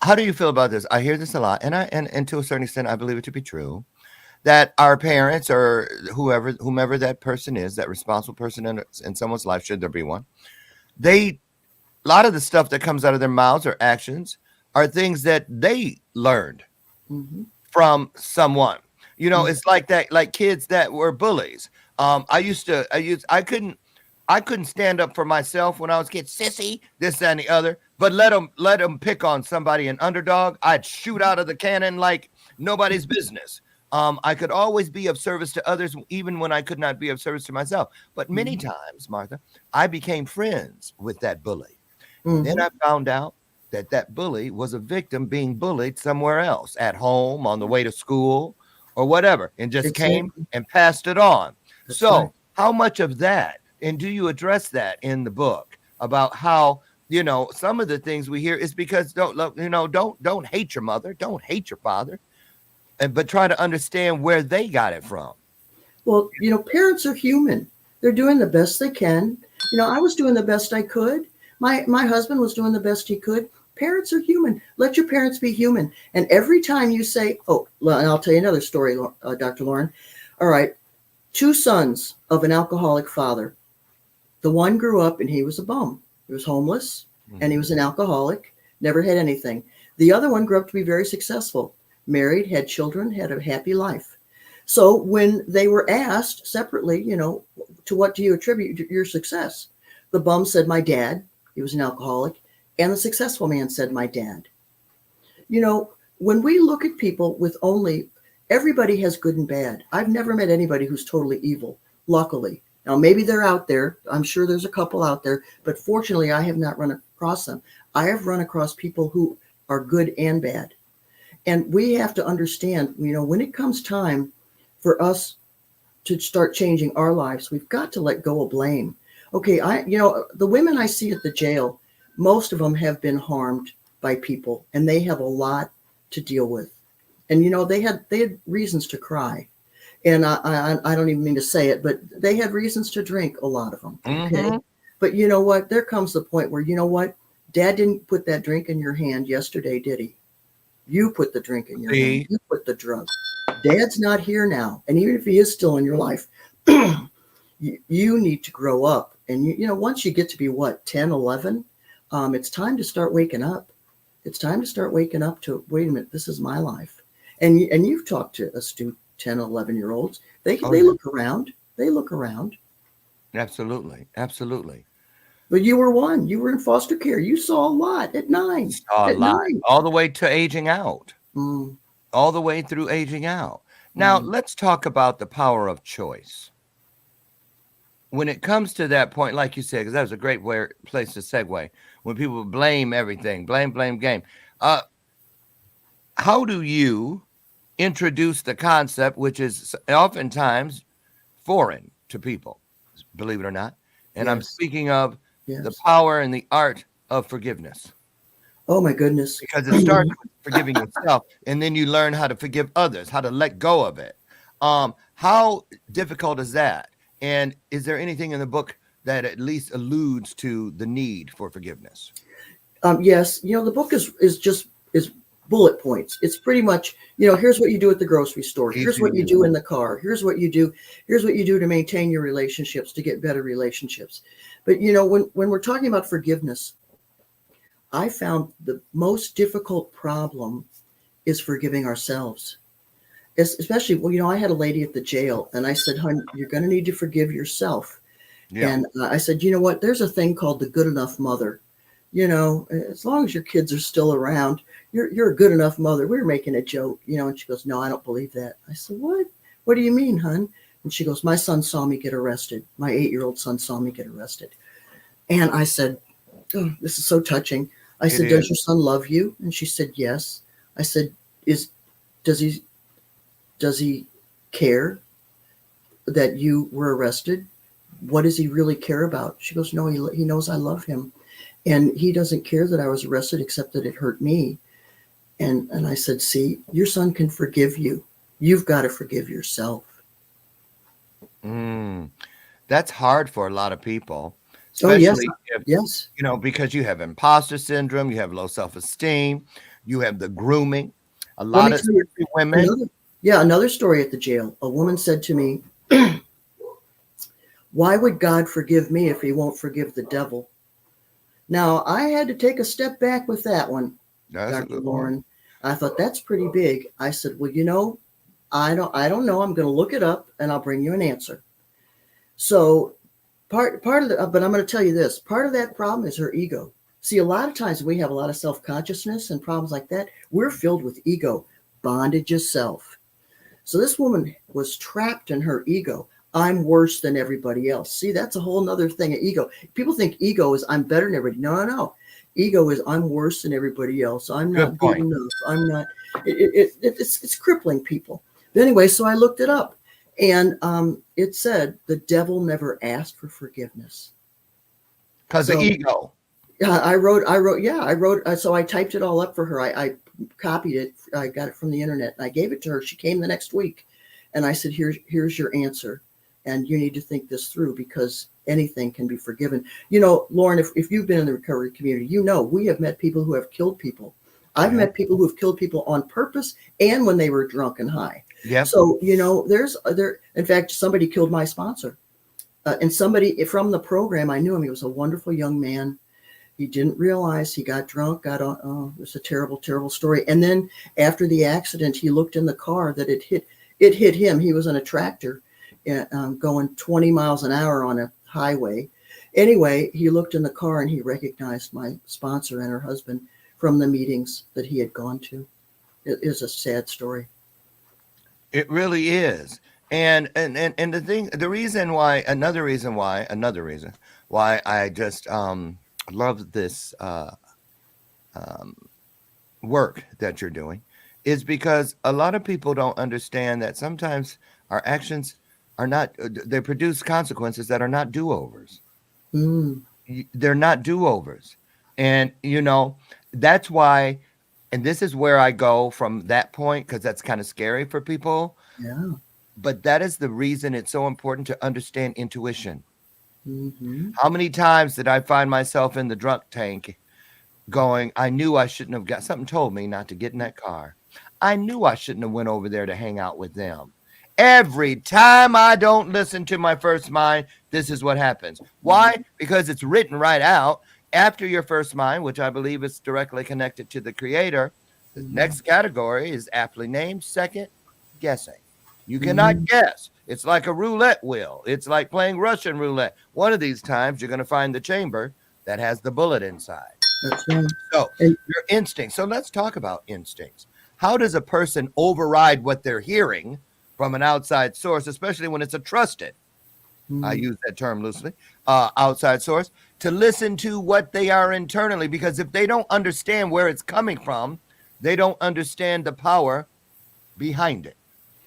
How do you feel about this? I hear this a lot, and to a certain extent, I believe it to be true, that our parents or whomever that person is, that responsible person in someone's life, should there be one, a lot of the stuff that comes out of their mouths or actions are things that they learned from someone. It's like that, like kids that were bullies. I couldn't stand up for myself when I was a kid, sissy, this, that, and the other, but let them pick on somebody, an underdog. I'd shoot out of the cannon like nobody's business. I could always be of service to others, even when I could not be of service to myself. But many times, Martha, I became friends with that bully. And then I found out that bully was a victim being bullied somewhere else, at home, on the way to school, or whatever, and just came and passed it on. That's so right. How much of that, and do you address that in the book about how, some of the things we hear is because don't hate your mother, don't hate your father, but try to understand where they got it from. Well, parents are human. They're doing the best they can. I was doing the best I could. My husband was doing the best he could. Parents are human. Let your parents be human. And every time you say, and I'll tell you another story, Dr. Lauren. All right. 2 sons of an alcoholic father. The one grew up and he was a bum. He was homeless and he was an alcoholic, never had anything. The other one grew up to be very successful, married, had children, had a happy life. So when they were asked separately, to what do you attribute your success? The bum said, my dad. He was an alcoholic. And the successful man said, my dad. When we look at people with only everybody has good and bad. I've never met anybody who's totally evil, luckily. Now, maybe they're out there. I'm sure there's a couple out there, but fortunately, I have not run across them. I have run across people who are good and bad. And we have to understand, when it comes time for us to start changing our lives, we've got to let go of blame. Okay, the women I see at the jail, most of them have been harmed by people, and they have a lot to deal with. And they had reasons to cry, and I don't even mean to say it, but they had reasons to drink. A lot of them. Okay, but you know what? There comes the point where Dad didn't put that drink in your hand yesterday, did he? You put the drink in your hand. You put the drug. Dad's not here now, and even if he is still in your life, you need to grow up. And once you get to be 10, 11, it's time to start waking up. It's time to start waking up to, wait a minute, this is my life. And you've talked to astute 10, 11-year-olds. They look around. They look around. Absolutely. Absolutely. But you were one. You were in foster care. You saw a lot at 9. Saw a lot. 9. All the way to aging out. All the way through aging out. Now, let's talk about the power of choice. When it comes to that point, like you said, because that was a great place to segue, when people blame everything, blame, game. How do you introduce the concept, which is oftentimes foreign to people, believe it or not? And I'm speaking of the power and the art of forgiveness. Oh, my goodness. Because it starts with forgiving yourself, and then you learn how to forgive others, how to let go of it. How difficult is that? And is there anything in the book that at least alludes to the need for forgiveness? Yes. The book is bullet points. It's pretty much, here's what you do at the grocery store. Here's what you do in the car. Here's what you do. Here's what you do to maintain your relationships, to get better relationships. But, when we're talking about forgiveness, I found the most difficult problem is forgiving ourselves. Especially, I had a lady at the jail, and I said, "Hon, you're going to need to forgive yourself." Yeah. And I said, "You know what? There's a thing called the good enough mother. As long as your kids are still around, you're a good enough mother." We were making a joke, and she goes, "No, I don't believe that." I said, "What? What do you mean, hon?" And she goes, "My son saw me get arrested. My 8-year-old son saw me get arrested." And I said, "Oh, this is so touching." I said, "Does your son love you?" And she said, "Yes." I said, Does he care that you were arrested? What does he really care about? She goes, "No, he knows I love him. And he doesn't care that I was arrested except that it hurt me." And I said, "See, your son can forgive you. You've got to forgive yourself." That's hard for a lot of people. Especially yes. Because you have imposter syndrome, you have low self-esteem, you have the grooming. A lot of women. Another story at the jail. A woman said to me, "Why would God forgive me if he won't forgive the devil?" Now, I had to take a step back with that one, Dr. Lauren. I thought, that's pretty big. I said, "Well, I don't know. I'm going to look it up and I'll bring you an answer." So part of but I'm going to tell you this, part of that problem is her ego. See, a lot of times we have a lot of self-consciousness and problems like that. We're filled with ego, bondage of self. So this woman was trapped in her ego. I'm worse than everybody else. See, that's a whole nother thing of ego. People think ego is I'm better than everybody. No. Ego is I'm worse than everybody else. I'm not good enough. I'm not. It's crippling people. But anyway, so I looked it up, and it said the devil never asked for forgiveness. Because of ego. Yeah, I wrote. So I typed it all up for her. I copied it. I got it from the internet. And I gave it to her. She came the next week, and I said, "Here's your answer, and you need to think this through because anything can be forgiven." Lauren, if you've been in the recovery community, we have met people who have killed people. I've met people who have killed people on purpose and when they were drunk and high. Yeah. So in fact, somebody killed my sponsor, and somebody from the program. I knew him. He was a wonderful young man. He didn't realize he got drunk, it was a terrible, terrible story. And then after the accident, he looked in the car that it hit him. He was in a tractor going 20 miles an hour on a highway. Anyway, he looked in the car and he recognized my sponsor and her husband from the meetings that he had gone to. It is a sad story. It really is. And the thing, another reason why I just love this um work that you're doing is because a lot of people don't understand that sometimes our actions are not they produce consequences that are not do-overs. Mm, They're not do-overs. And that's why, and this is where I go from that point, because that's kind of scary for people, yeah. but that is the reason it's so important to understand intuition. Hmm. How many times did I find myself in the drunk tank going, I knew I shouldn't have got, something told me not to get in that car. I knew I shouldn't have went over there to hang out with them. Every time I don't listen to my first mind, this is what happens. Why? Because it's written right out after your first mind, which I believe is directly connected to the creator. The next category is aptly named second, guessing. You cannot Hmm. guess. It's like a roulette wheel. It's like playing Russian roulette. One of these times you're going to find the chamber that has the bullet inside. That's right. So And your instincts. So let's talk about instincts. How does a person override what they're hearing from an outside source, especially when it's a trusted, I mm, use that term loosely, outside source, to listen to what they are internally? Because if they don't understand where it's coming from, they don't understand the power behind it.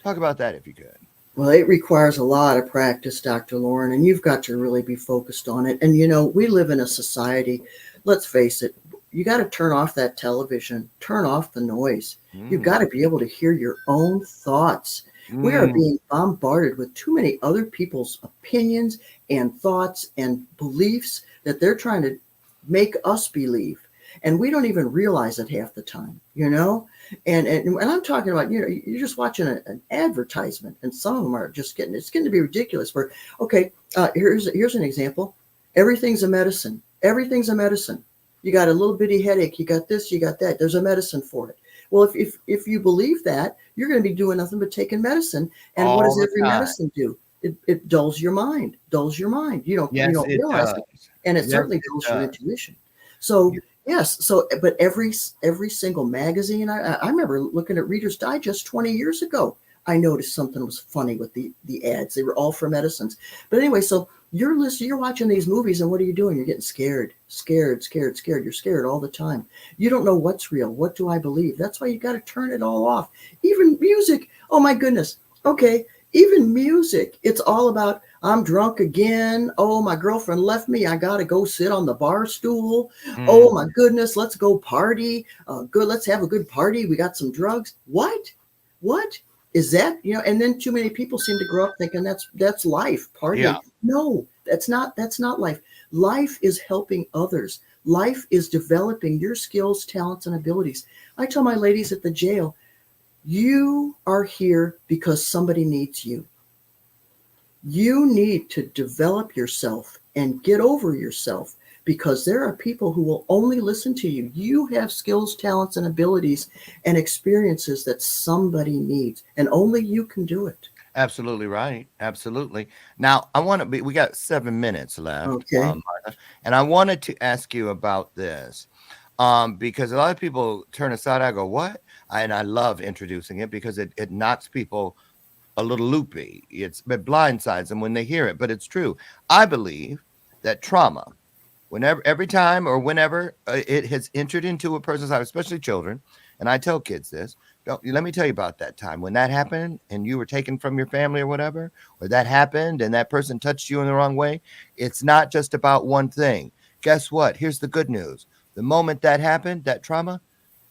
Talk about that if you could. well, it requires a lot of practice, Dr. Lauren, and you've got to really be focused on it. And we live in a society, let's face it, you got to turn off that television, turn off the noise. You've Mm, got to be able to hear your own thoughts. We are mm, being bombarded with too many other people's opinions and thoughts and beliefs that they're trying to make us believe. And we don't even realize it half the time. And I'm talking about, you're just watching an advertisement, and some of them are just it's getting to be ridiculous. Where, okay, here's an example. Everything's a medicine. Everything's a medicine. You got a little bitty headache. You got this. You got that. There's a medicine for it. Well, if you believe that, you're going to be doing nothing but taking medicine. And what all does the every time. medicine do? It dulls your mind. Dulls your mind. You Yes, don't it realize does. it, and it Yes, certainly it dulls your does. intuition. So yes. So, but every single magazine, I remember looking at Reader's Digest 20 years ago. I noticed something was funny with the ads. They were all for medicines. But anyway, so you're listening, you're watching these movies, and what are you doing? You're getting scared, scared, scared, scared. You're scared all the time. You don't know what's real. What do I believe? That's why you got to turn it all off. Even music. Oh my goodness. Okay. Even music. It's all about I'm drunk again. Oh, my girlfriend left me. I got to go sit on the bar stool. Oh my Mm, goodness, let's go party. Good, let's have a good party. We got some drugs. What? What is that? And then too many people seem to grow up thinking that's life, yeah, partying. No, that's not life. Life is helping others. Life is developing your skills, talents, and abilities. I tell my ladies at the jail, you are here because somebody needs you. You need to develop yourself and get over yourself because there are people who will only listen to you. You have skills, talents, and abilities and experiences that somebody needs, and only you can do it. absolutely right. Absolutely. Now, we got 7 minutes left, Okay. Martha, and I wanted to ask you about this. Because a lot of people turn aside. I go, what? And I love introducing it because it knocks people a little loopy. It blindsides them when they hear it, but it's true. I believe that trauma, whenever, every time, or whenever it has entered into a person's life, especially children, and I tell kids this. Don't let me tell you about that time when that happened and you were taken from your family or whatever, or that happened and that person touched you in the wrong way. It's not just about one thing. Guess what? Here's the good news. The moment that happened, that trauma,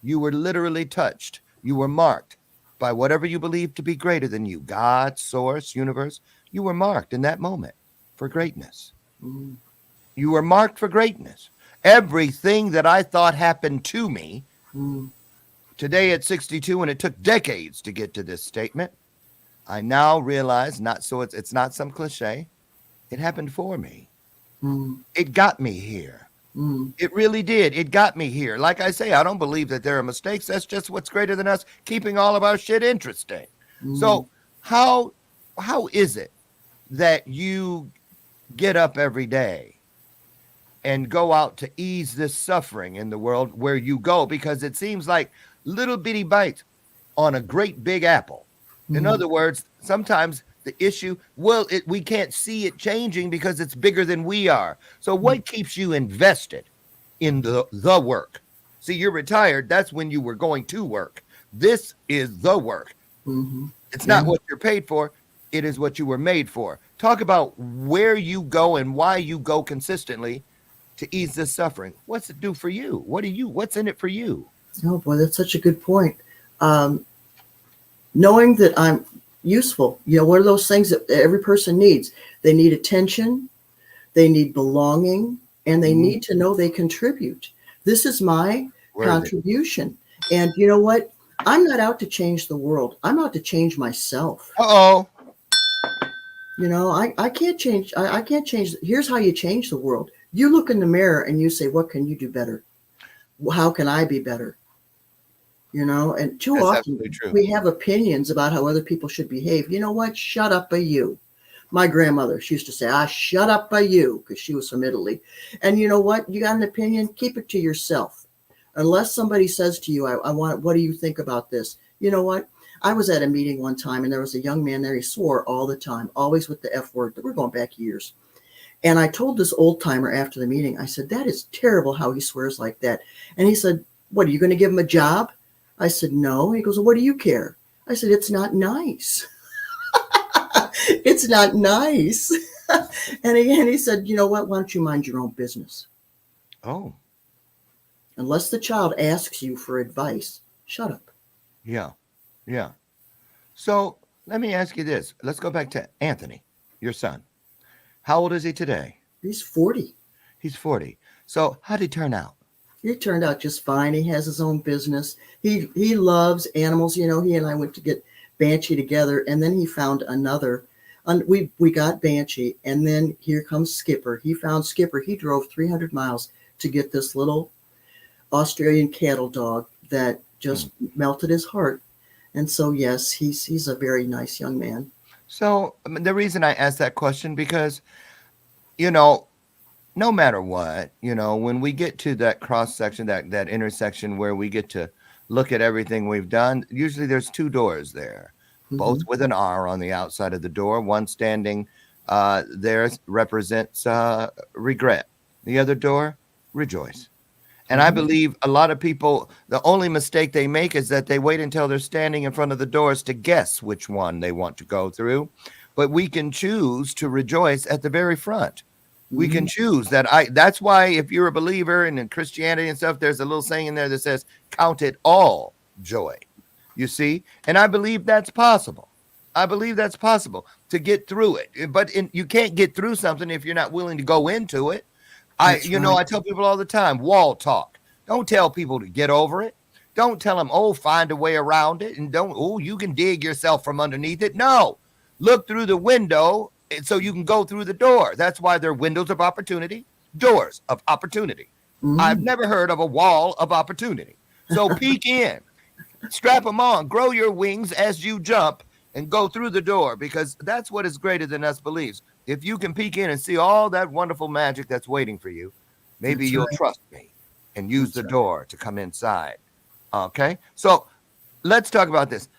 you were literally touched. You were marked by whatever you believe to be greater than you, God, source, universe. You were marked in that moment for greatness. Mm, You were marked for greatness. Everything that I thought happened to me mm, today at 62, and it took decades to get to this statement, I now realize it's not some cliche. It happened for me. mm, It got me here. mm, It really did. It got me here. Like I say, I don't believe that there are mistakes. That's just what's greater than us, keeping all of our shit interesting. mm. So how is it that you get up every day and go out to ease this suffering in the world where you go? Because it seems like little bitty bites on a great big apple. In other words, sometimes the issue, we can't see it changing because it's bigger than we are. So what keeps you invested in the work? See, you're retired. That's when you were going to work. This is the work. It's not what you're paid for. It is what you were made for. Talk about where you go and why you go consistently to ease this suffering. What's it do for you? What's in it for you? Oh boy, that's such a good point. Knowing that I'm useful, what are those things that every person needs? They need attention, they need belonging, and they need to know they contribute. This is my contribution. And you know what? I'm not out to change the world. I'm out to change myself. Uh-oh. I can't change. I can't change. Here's how you change the world. You look in the mirror and you say, what can you do better? How can I be better? And too often we have opinions about how other people should behave. You know what? Shut up, you. My grandmother, she used to say, shut up, you, because she was from Italy. And you know what? You got an opinion, keep it to yourself. Unless somebody says to you, what do you think about this? You know what? I was at a meeting one time and there was a young man there. He swore all the time, always with the F word. We're going back years. And I told this old timer after the meeting, I said, that is terrible how he swears like that. And he said, what, are you going to give him a job? I said, no. He goes, well, what do you care? I said, it's not nice. It's not nice. And again, he said, you know what? Why don't you mind your own business? Oh. Unless the child asks you for advice, shut up. Yeah. Yeah. So let me ask you this. Let's go back to Anthony, your son. How old is he today? He's 40. He's 40. So how did he turn out? He turned out just fine. He has his own business. He loves animals. He and I went to get Banshee together, and then he found another. We got Banshee, and then here comes Skipper. He found Skipper. He drove 300 miles to get this little Australian cattle dog that just melted his heart. And so, yes, he's a very nice young man. So the reason I asked that question, because, no matter what, when we get to that cross section, that intersection where we get to look at everything we've done, usually there's two doors there, both with an R on the outside of the door. One standing there represents regret. The other door, rejoice. And I believe a lot of people, the only mistake they make is that they wait until they're standing in front of the doors to guess which one they want to go through. But we can choose to rejoice at the very front. We can choose that. That's why if you're a believer and in Christianity and stuff, there's a little saying in there that says, count it all joy. You see? And I believe that's possible. I believe that's possible to get through it. But you can't get through something if you're not willing to go into it. I tell people all the time, wall talk. Don't tell people to get over it. Don't tell them, find a way around it. And you can dig yourself from underneath it. No, look through the window so you can go through the door. That's why they're windows of opportunity, doors of opportunity. I've never heard of a wall of opportunity. So peek in, strap them on, grow your wings as you jump and go through the door, because that's what is greater than us believes. If you can peek in and see all that wonderful magic that's waiting for you, maybe you'll trust me and use the door to come inside. Okay? So let's talk about this.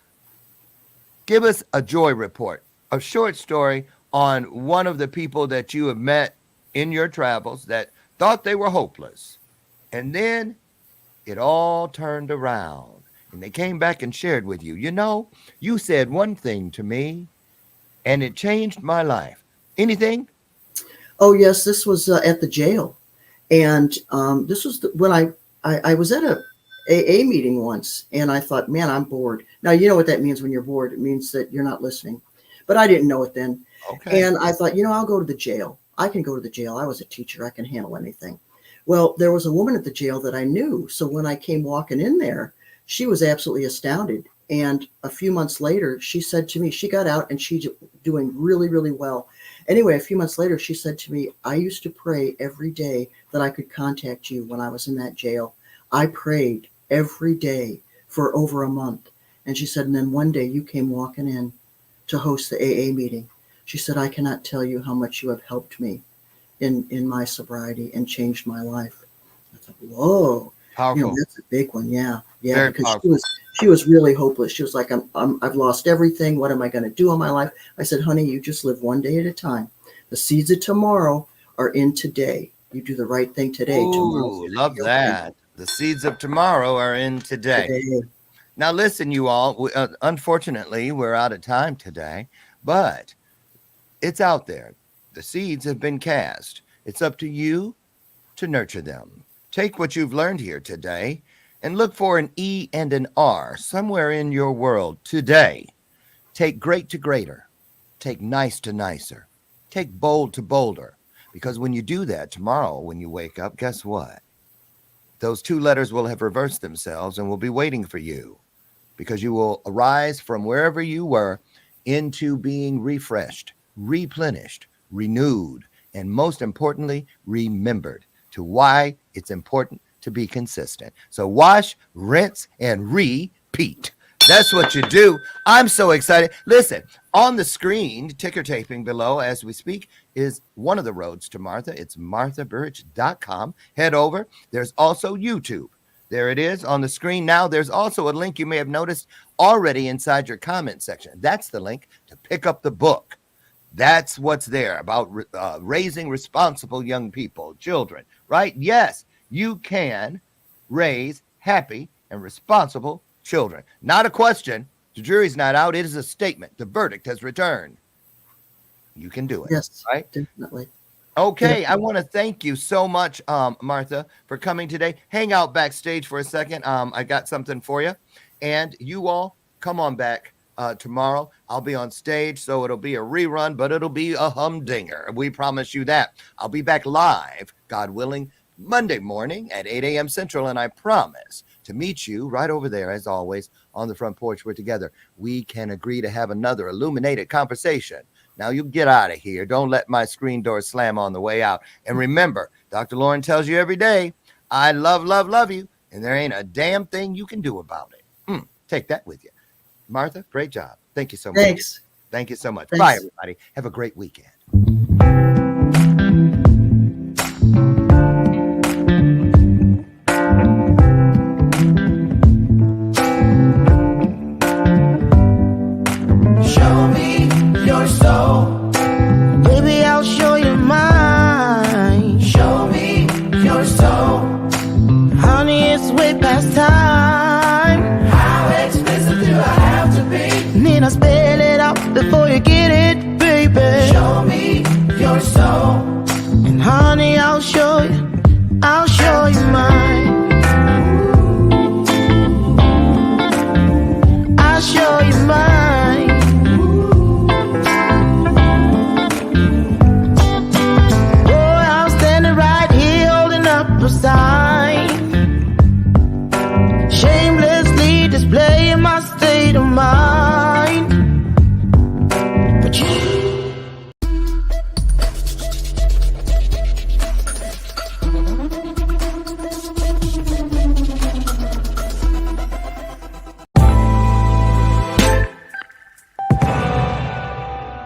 Give us a joy report, a short story on one of the people that you have met in your travels that thought they were hopeless. And then it all turned around and they came back and shared with you. You said one thing to me and it changed my life. Anything? Oh, yes. This was at the jail. And this was when I was at a AA meeting once, and I thought, man, I'm bored. Now, you know what that means when you're bored. It means that you're not listening. But I didn't know it then. Okay. And I thought, I'll go to the jail. I can go to the jail. I was a teacher. I can handle anything. Well, there was a woman at the jail that I knew. So when I came walking in there, she was absolutely astounded. And a few months later, she said to me, she got out and she's doing really, really well. Anyway, a few months later, she said to me, I used to pray every day that I could contact you when I was in that jail. I prayed every day for over a month. And she said, and then one day you came walking in to host the AA meeting. She said, I cannot tell you how much you have helped me in my sobriety and changed my life. I thought, whoa. Powerful. That's a big one. Yeah. Yeah. Very Because powerful. she was really hopeless. She was like, I've lost everything. What am I going to do in my life? I said, honey, you just live one day at a time. The seeds of tomorrow are in today. You do the right thing today. Ooh, love that. The seeds of tomorrow are in today. Now, listen, you all, unfortunately, we're out of time today, but it's out there. The seeds have been cast. It's up to you to nurture them. Take what you've learned here today and look for an E and an R somewhere in your world today. Take great to greater. Take nice to nicer. Take bold to bolder. Because when you do that tomorrow, when you wake up, guess what? Those two letters will have reversed themselves and will be waiting for you, because you will arise from wherever you were into being refreshed, replenished, renewed, and most importantly, remembered to why it's important to be consistent. So wash, rinse, and repeat. That's what you do. I'm so excited. Listen, on the screen, ticker taping below as we speak, is one of the roads to Martha. It's marthaburich.com. Head over. There's also YouTube. There it is on the screen now. There's also a link you may have noticed already inside your comment section. That's the link to pick up the book. That's what's there about raising responsible young people, children, right? Yes, you can raise happy and responsible children. Not a question. The jury's not out. It is a statement. The verdict has returned. You can do it. Yes, right? Definitely. Okay, I want to thank you so much, Martha, for coming today. Hang out backstage for a second. I got something for you. And you all, come on back tomorrow. I'll be on stage, so it'll be a rerun, but it'll be a humdinger. We promise you that. I'll be back live, God willing, Monday morning at 8 a.m. Central, and I promise to meet you right over there, as always, on the front porch. We're together. We can agree to have another illuminated conversation. Now you get out of here. Don't let my screen door slam on the way out. And remember, Dr. Lauren tells you every day, I love, love, love you, and there ain't a damn thing you can do about it. Take that with you. Martha, great job. Thank you so much. Thanks. Thank you so much. Thanks. Bye, everybody. Have a great weekend. Show me your soul. Baby, I'll show you mine. Show me your soul. Honey, it's way past time. How expensive do I have to be? Need I spell it out before you get it, baby? Show me your soul. And honey, I'll show you mine.